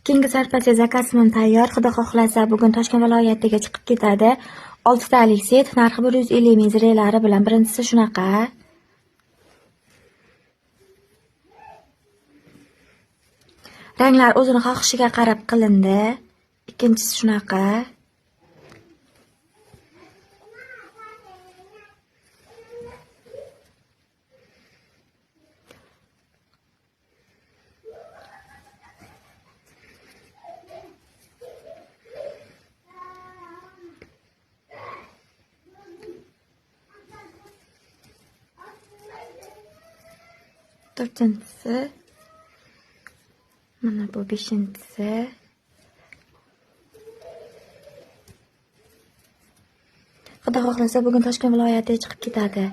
Ikkinchi sarpasi zakazim tayyor. Xudo xohlasa bugun Toshkent viloyatiga chiqib ketadi. 6 talik set, narxi 150 ming zirelari bilan. Birinchisi shunaqa. Ranglar o'zini xohishiga qarab qilindi. Ikkinchisi shunaqa. To'rtinchisi. Mana bu beshinchisi. Xudo xohlasa bugun Toshkent viloyatiga chiqib ketadi.